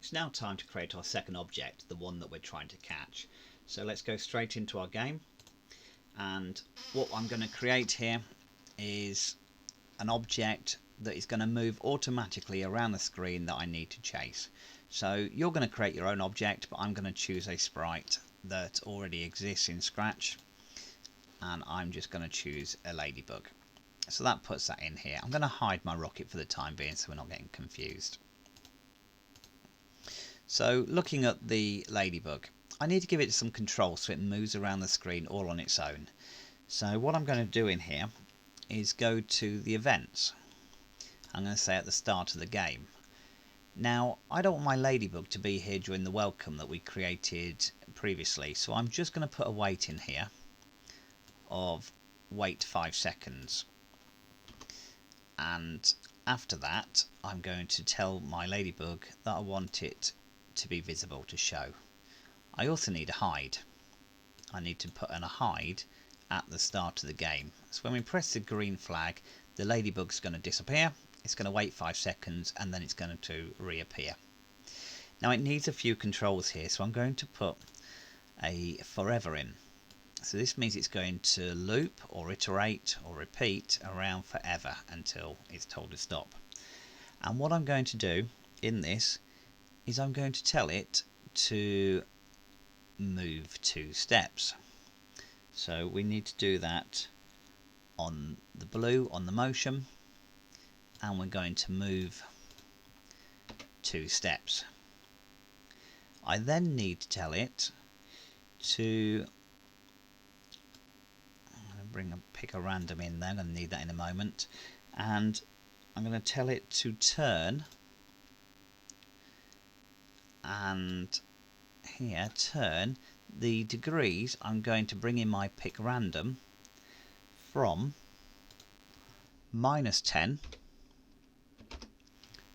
It's now time to create our second object, the one that we're trying to catch. So let's go straight into our game, and what I'm going to create here is an object that is going to move automatically around the screen that I need to chase. So you're going to create your own object, but I'm going to choose a sprite that already exists in Scratch, and I'm just going to choose a ladybug. So that puts that in here. I'm going to hide my rocket for the time being so we're not getting confused. So looking at the ladybug, I need to give it some control so it moves around the screen all on its own. So what I'm going to do in here is go to the events. I'm going to say at the start of the game. Now I don't want my ladybug to be here during the welcome that we created previously, so I'm just going to put a wait in here of wait 5 seconds, and after that I'm going to tell my ladybug that I want it to be visible to show. I also need a hide. I need to put in a hide at the start of the game. So when we press the green flag, the ladybug's going to disappear. It's going to wait 5 seconds and then it's going to reappear. Now it needs a few controls here, so I'm going to put a forever in. So this means it's going to loop or iterate or repeat around forever until it's told to stop. And what I'm going to do in this is I'm going to tell it to move 2 steps. So we need to do that on the blue, on the motion, and we're going to move 2 steps. I then need to tell it to pick a random in there. I'm going to need that in a moment, and I'm going to tell it to turn, and here turn the degrees. I'm going to bring in my pick random from -10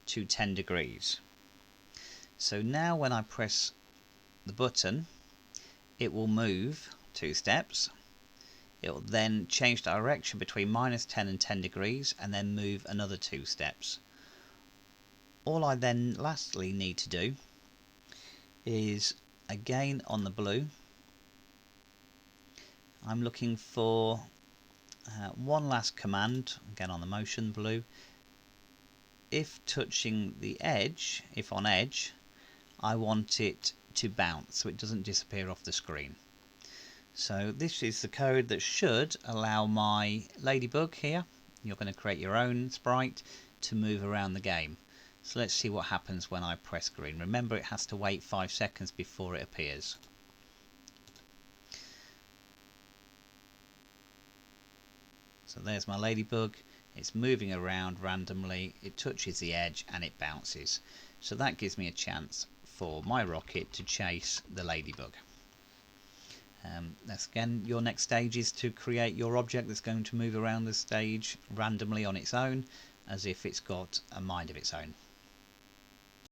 to 10 degrees. So now when I press the button, it will move 2 steps. It will then change direction between -10 and 10 degrees and then move another 2 steps. All I then lastly need to do is, again on the blue, I'm looking for one last command, again on the motion blue. If touching the edge, if on edge, I want it to bounce so it doesn't disappear off the screen. So this is the code that should allow my ladybug here, you're going to create your own sprite, to move around the game. So let's see what happens when I press green. Remember, it has to wait 5 seconds before it appears. So there's my ladybug. It's moving around randomly, it touches the edge and it bounces. So that gives me a chance for my rocket to chase the ladybug. That's again, your next stage is to create your object that's going to move around the stage randomly on its own, as if it's got a mind of its own.